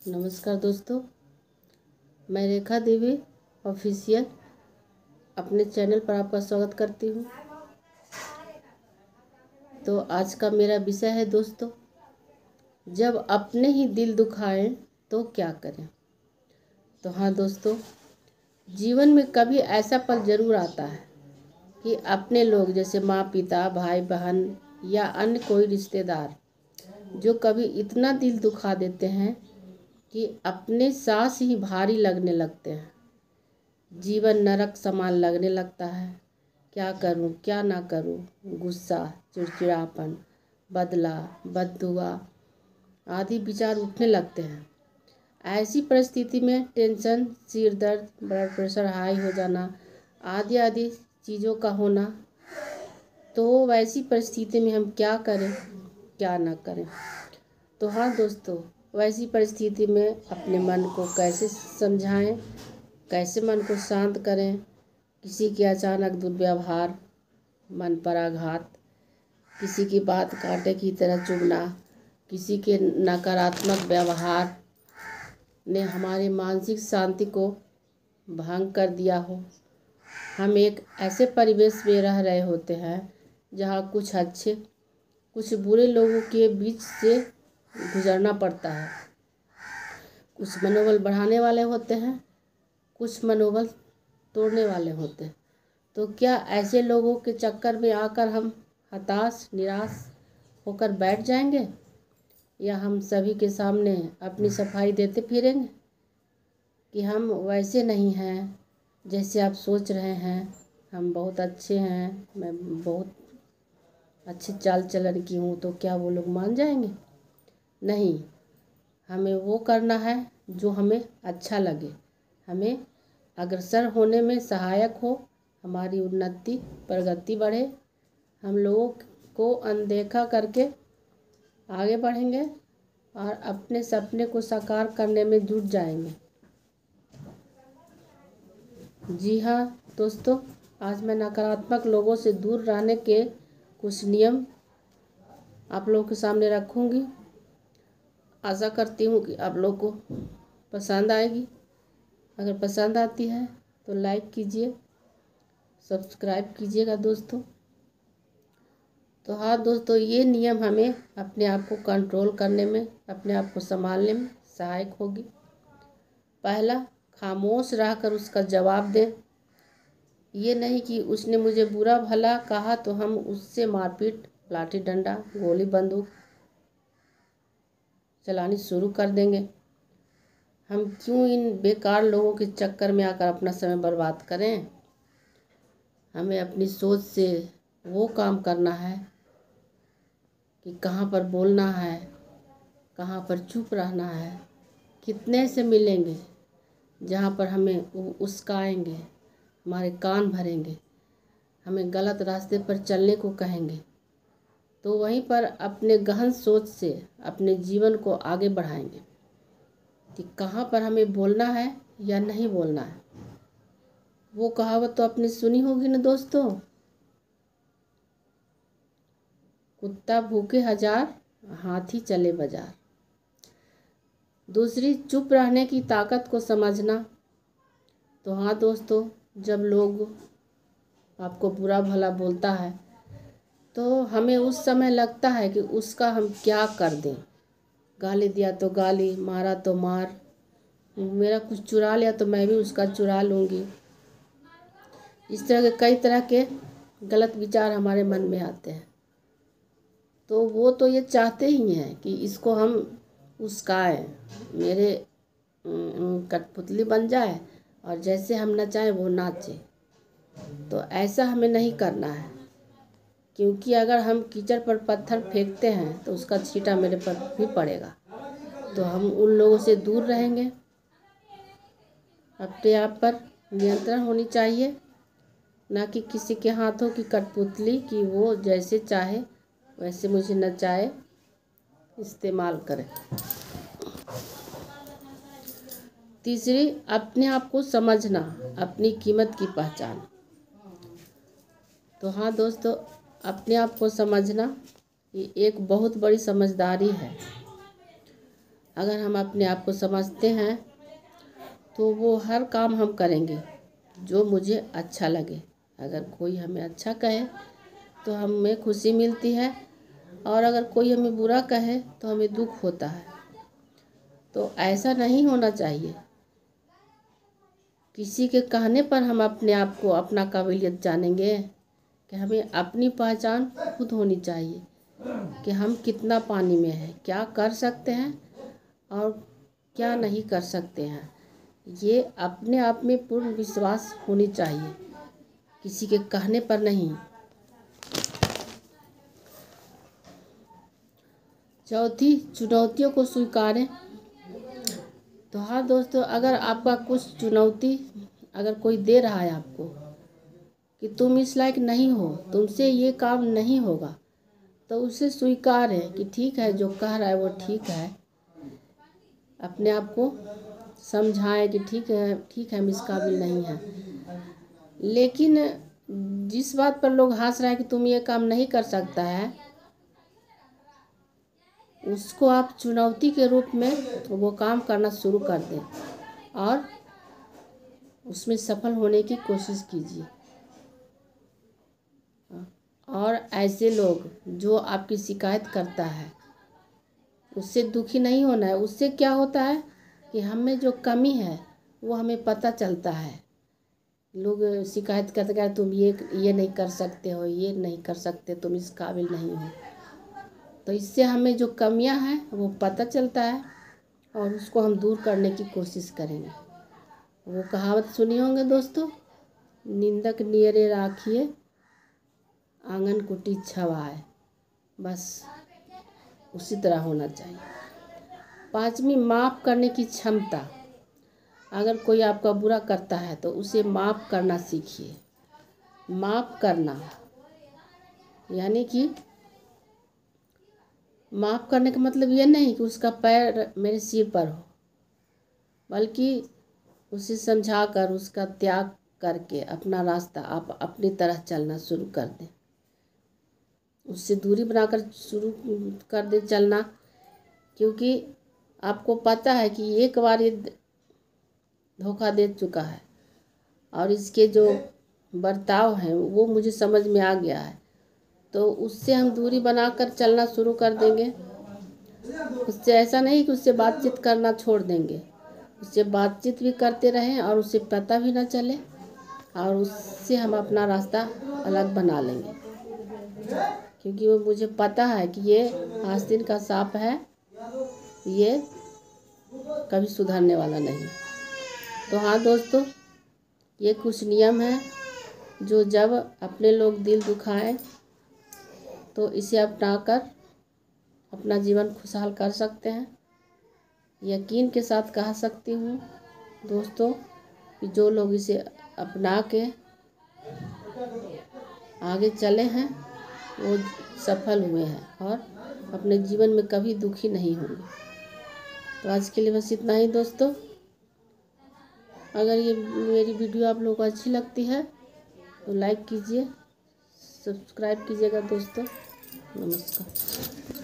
नमस्कार दोस्तों, मैं रेखा देवी ऑफिशियल अपने चैनल पर आपका स्वागत करती हूँ। तो आज का मेरा विषय है दोस्तों, जब अपने ही दिल दुखाएं तो क्या करें। तो हाँ दोस्तों, जीवन में कभी ऐसा पल ज़रूर आता है कि अपने लोग जैसे माँ पिता भाई बहन या अन्य कोई रिश्तेदार जो कभी इतना दिल दुखा देते हैं कि अपने सांस ही भारी लगने लगते हैं। जीवन नरक समान लगने लगता है। क्या करूं, क्या ना करूं, गुस्सा, चिड़चिड़ापन, बदला, बददुआ आदि विचार उठने लगते हैं। ऐसी परिस्थिति में टेंशन, सिर दर्द, ब्लड प्रेशर हाई हो जाना आदि आदि चीज़ों का होना। तो वैसी परिस्थिति में हम क्या करें, क्या ना करें। तो हाँ दोस्तों, वैसी परिस्थिति में अपने मन को कैसे समझाएं, कैसे मन को शांत करें। किसी के अचानक दुर्व्यवहार, मन पर आघात, किसी की बात कांटे की तरह चुभना, किसी के नकारात्मक व्यवहार ने हमारी मानसिक शांति को भंग कर दिया हो। हम एक ऐसे परिवेश में रह रहे होते हैं जहाँ कुछ अच्छे कुछ बुरे लोगों के बीच से गुजरना पड़ता है। कुछ मनोबल बढ़ाने वाले होते हैं, कुछ मनोबल तोड़ने वाले होते हैं। तो क्या ऐसे लोगों के चक्कर में आकर हम हताश निराश होकर बैठ जाएंगे, या हम सभी के सामने अपनी सफाई देते फिरेंगे कि हम वैसे नहीं हैं जैसे आप सोच रहे हैं, हम बहुत अच्छे हैं, मैं बहुत अच्छे चाल चलन की हूँ। तो क्या वो लोग मान जाएंगे? नहीं, हमें वो करना है जो हमें अच्छा लगे, हमें अग्रसर होने में सहायक हो, हमारी उन्नति प्रगति बढ़े। हम लोगों को अनदेखा करके आगे बढ़ेंगे और अपने सपने को साकार करने में जुट जाएंगे। जी हाँ दोस्तों, आज मैं नकारात्मक लोगों से दूर रहने के कुछ नियम आप लोगों के सामने रखूँगी। आशा करती हूँ कि आप लोग को पसंद आएगी। अगर पसंद आती है तो लाइक कीजिए, सब्सक्राइब कीजिएगा दोस्तों। तो हाँ दोस्तों, ये नियम हमें अपने आप को कंट्रोल करने में, अपने आप को संभालने में सहायक होगी। पहला, खामोश रहकर उसका जवाब दें। ये नहीं कि उसने मुझे बुरा भला कहा तो हम उससे मारपीट, लाठी डंडा, गोली बंदूक चलानी शुरू कर देंगे। हम क्यों इन बेकार लोगों के चक्कर में आकर अपना समय बर्बाद करें। हमें अपनी सोच से वो काम करना है कि कहाँ पर बोलना है, कहाँ पर चुप रहना है, कितने से मिलेंगे जहाँ पर हमें उस्काएंगे, हमारे कान भरेंगे, हमें गलत रास्ते पर चलने को कहेंगे। तो वहीं पर अपने गहन सोच से अपने जीवन को आगे बढ़ाएंगे कि कहाँ पर हमें बोलना है या नहीं बोलना है। वो कहावत तो आपने सुनी होगी ना दोस्तों, कुत्ता भूखे हजार, हाथी चले बाजार। दूसरी, चुप रहने की ताकत को समझना। तो हाँ दोस्तों, जब लोग आपको बुरा भला बोलता है तो हमें उस समय लगता है कि उसका हम क्या कर दें। गाली दिया तो गाली, मारा तो मार, मेरा कुछ चुरा लिया तो मैं भी उसका चुरा लूँगी। इस तरह के कई तरह के गलत विचार हमारे मन में आते हैं। तो वो तो ये चाहते ही हैं कि इसको हम उस्काएं, मेरे कठपुतली बन जाए और जैसे हम नचाएं वो नाचे। तो ऐसा हमें नहीं करना है, क्योंकि अगर हम कीचड़ पर पत्थर फेंकते हैं तो उसका छींटा मेरे पर भी पड़ेगा। तो हम उन लोगों से दूर रहेंगे। अपने आप पर नियंत्रण होनी चाहिए, ना कि किसी के हाथों की कठपुतली कि वो जैसे चाहे वैसे मुझे नचाए, इस्तेमाल करें। तीसरी, अपने आप को समझना, अपनी कीमत की पहचान। तो हाँ दोस्तों, अपने आप को समझना ये एक बहुत बड़ी समझदारी है। अगर हम अपने आप को समझते हैं तो वो हर काम हम करेंगे जो मुझे अच्छा लगे। अगर कोई हमें अच्छा कहे तो हमें खुशी मिलती है, और अगर कोई हमें बुरा कहे तो हमें दुख होता है। तो ऐसा नहीं होना चाहिए। किसी के कहने पर हम अपने आप को, अपना काबिलियत जानेंगे कि हमें अपनी पहचान खुद होनी चाहिए कि हम कितना पानी में हैं, क्या कर सकते हैं और क्या नहीं कर सकते हैं। ये अपने आप में पूर्ण विश्वास होनी चाहिए, किसी के कहने पर नहीं। चौथी, चुनौतियों को स्वीकारें। तो हाँ दोस्तों, अगर आपका कुछ चुनौती अगर कोई दे रहा है आपको कि तुम इस लायक नहीं हो, तुमसे ये काम नहीं होगा, तो उसे स्वीकार है कि ठीक है, जो कह रहा है वो ठीक है। अपने आप को समझाएं कि ठीक है हम इस काबिल नहीं हैं। लेकिन जिस बात पर लोग हंस रहे हैं कि तुम ये काम नहीं कर सकता है, उसको आप चुनौती के रूप में वो काम करना शुरू कर दें और उसमें सफल होने की कोशिश कीजिए। और ऐसे लोग जो आपकी शिकायत करता है उससे दुखी नहीं होना है। उससे क्या होता है कि हमें जो कमी है वो हमें पता चलता है। लोग शिकायत करते हैं तुम ये नहीं कर सकते हो, ये नहीं कर सकते, तुम इस काबिल नहीं हो। तो इससे हमें जो कमियां हैं वो पता चलता है और उसको हम दूर करने की कोशिश करेंगे। वो कहावत सुनी होंगे दोस्तों, निंदक नियरे राखिए आंगन कुटी छवाए। बस उसी तरह होना चाहिए। पांचवी, माफ़ करने की क्षमता। अगर कोई आपका बुरा करता है तो उसे माफ़ करना सीखिए। माफ़ करना यानी कि माफ़ करने का मतलब ये नहीं कि उसका पैर मेरे सिर पर हो, बल्कि उसे समझाकर, उसका त्याग करके अपना रास्ता आप अपनी तरह चलना शुरू कर दें। उससे दूरी बनाकर शुरू कर दे चलना, क्योंकि आपको पता है कि एक बार ये धोखा दे चुका है और इसके जो बर्ताव हैं वो मुझे समझ में आ गया है। तो उससे हम दूरी बनाकर चलना शुरू कर देंगे। उससे ऐसा नहीं कि उससे बातचीत करना छोड़ देंगे, उससे बातचीत भी करते रहें और उससे पता भी ना चले, और उससे हम अपना रास्ता अलग बना लेंगे। क्योंकि वो मुझे पता है कि ये आस्तीन का सांप है, ये कभी सुधरने वाला नहीं। तो हाँ दोस्तों, ये कुछ नियम हैं जो जब अपने लोग दिल दुखाएं तो इसे अपनाकर अपना जीवन खुशहाल कर सकते हैं। यकीन के साथ कह सकती हूँ दोस्तों कि जो लोग इसे अपना के आगे चले हैं वो सफल हुए हैं और अपने जीवन में कभी दुखी नहीं होंगे। तो आज के लिए बस इतना ही दोस्तों। अगर ये मेरी वीडियो आप लोगों को अच्छी लगती है तो लाइक कीजिए, सब्सक्राइब कीजिएगा दोस्तों। नमस्कार।